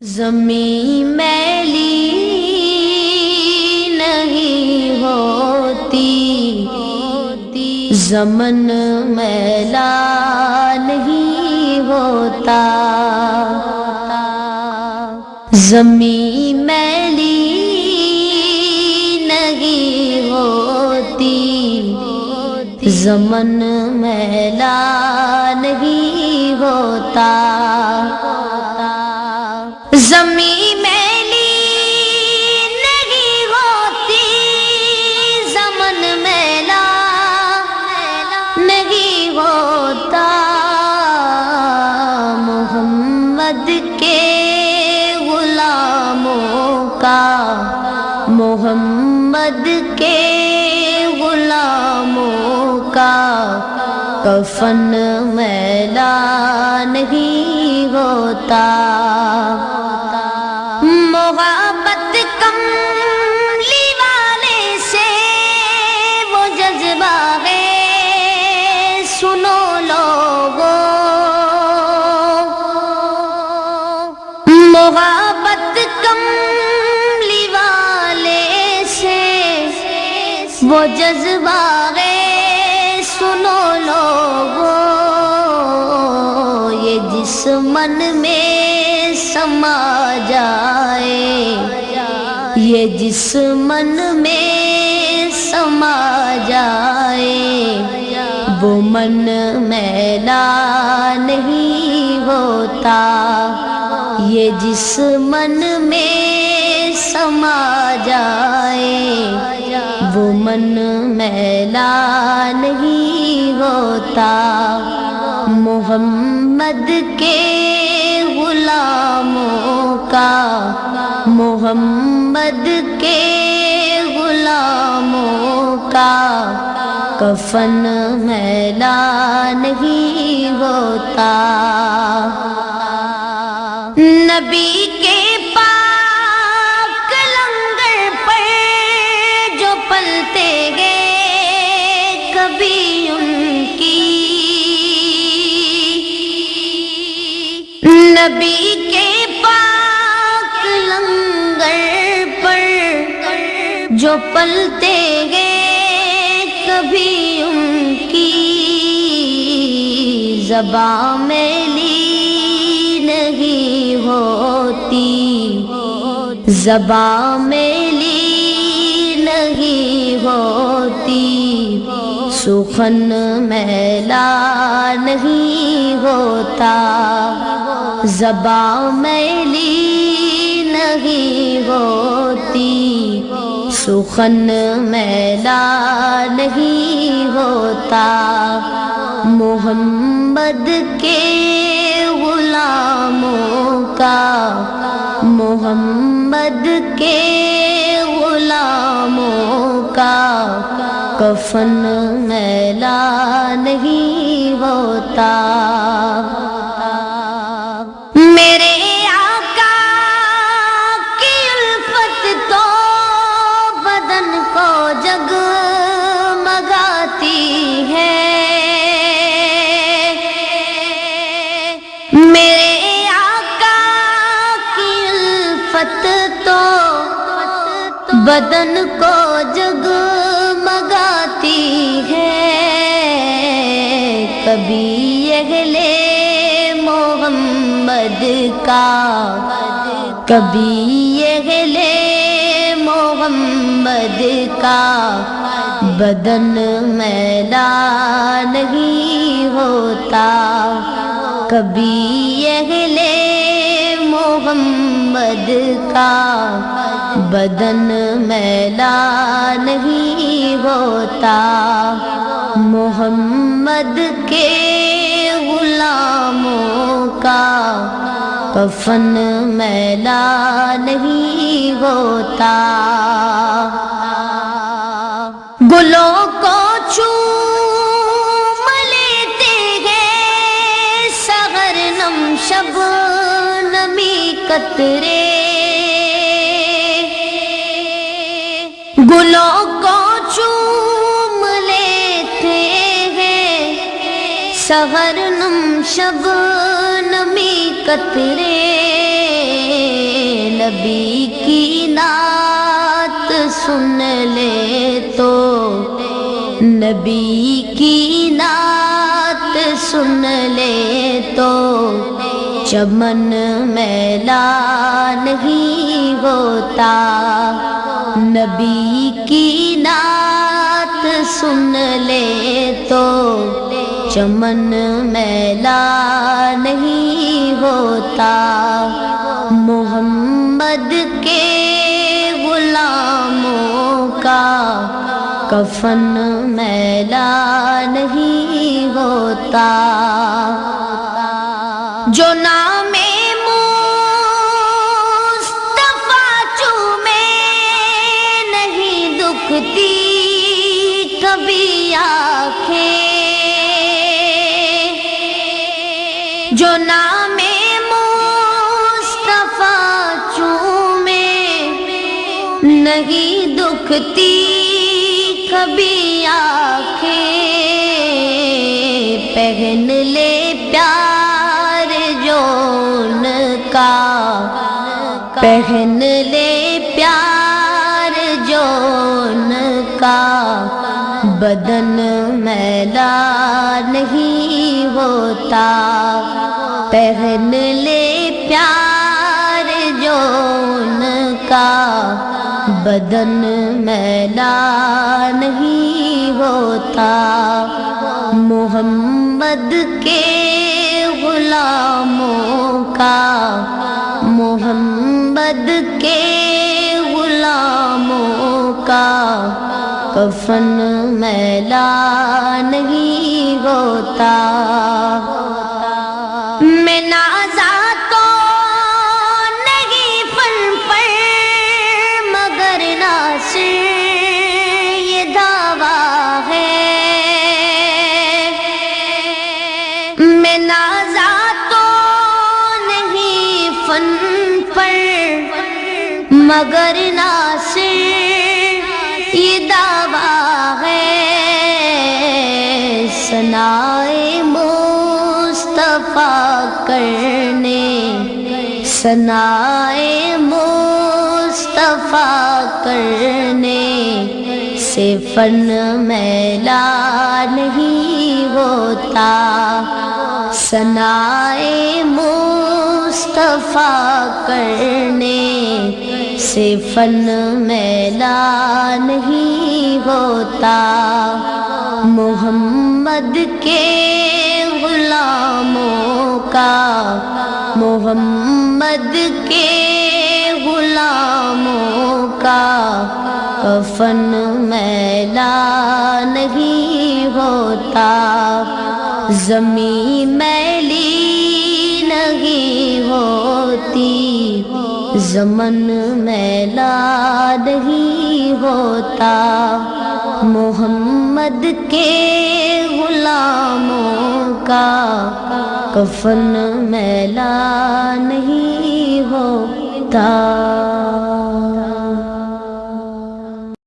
زمین میلی نہیں ہوتی، زمن میلا نہیں ہوتا، زمین میلی نہیں ہوتی، زمن میلا نہیں ہوتا، زمین میلی نہیں ہوتی، زمن میلا نہیں ہوتا، محمد کے غلاموں کا، محمد کے غلاموں کا کفن میلا نہیں ہوتا، محبت کملی والے سے وہ جذبہ ہے، سنو لوگو، محبت کملی والے سے وہ جذبہ ہے، سنو لوگو، یہ جس من میں سما جائے، یہ جس من میں سما جائے، وہ من میلا نہیں ہوتا، یہ جس من میں سما جائے، وہ من میلا نہیں ہوتا، محمد کے غلاموں کا، محمد کے غلاموں کا کفن میلا نہیں ہوتا، نبی کے پاک لنگر پر جو پلتے گئے کبھی ان کی، نبی کے پاک لنگر پر جو پلتے گئے کبھی ان کی، زبان میلی نہیں ہوتی، زبان میلی نہیں ہوتی، سخن میلا نہیں ہوتا، زبان میلی نہیں ہوتی، سخن میلا نہیں ہوتا، محمد کے غلاموں کا، محمد کے غلاموں کا کفن میلا نہیں ہوتا، میرے آقا کی الفت تو بدن کو جگمگاتی ہے، میرے آقا کی الفت تو بدن کو جگمگاتی ہے، کبھی اہل محمد کا، کبھی اہل محمد کا بدن میلا نہیں ہوتا، کبھی اہل محمد کا بدن میلا نہیں ہوتا، محمد کے غلاموں کا کفن میلا نہیں ہوتا، گلوں کو چوم لیتے ہیں سحر نم شبنمی قطرے، گلوں کو چوم لیتے ہیں سحر نم شبنمی قطرے نبی کی نعت سن لے تو، نبی کی نعت سن لے تو چمن میلا نہیں ہوتا، نبی کی نعت سن لے تو چمن میلا نہیں ہوتا، محمد کے غلاموں کا کفن میلا نہیں ہوتا، جو نام مصطفیٰ چومے نہیں دکھتی کبھی آنکھیں، جو نام مصطفیٰ چومے نہیں دکھتی کبھی آنکھیں، پہن لے پیار جو ان کا، پہن لے پیار جو ان کا، بدن میلا نہیں ہوتا، پہن لے پیار جو ان کا، بدن میلا نہیں ہوتا، محمد کے غلاموں کا، محمد کے غلاموں کا کفن میلا نہیں ہوتا، میں نازا تو نہیں فن پر مگر ناصر یہ دعویٰ ہے، میں نازا تو نہیں فن پر مگر ناصر یہ دعویٰ ہے، ثنائے مصطفیٰ کرنے، ثنائے مصطفیٰ کرنے سے فن میلا نہیں ہوتا، ثنائے مصطفیٰ کرنے سے فن میلا نہیں ہوتا، محمد کے غلاموں کا، محمد کے غلاموں کا کفن میلا نہیں ہوتا، زمین میلی نہیں ہوتی، زمن میلا نہیں ہوتا، محمد کے غلاموں کا کفن میلا نہیں ہوتا۔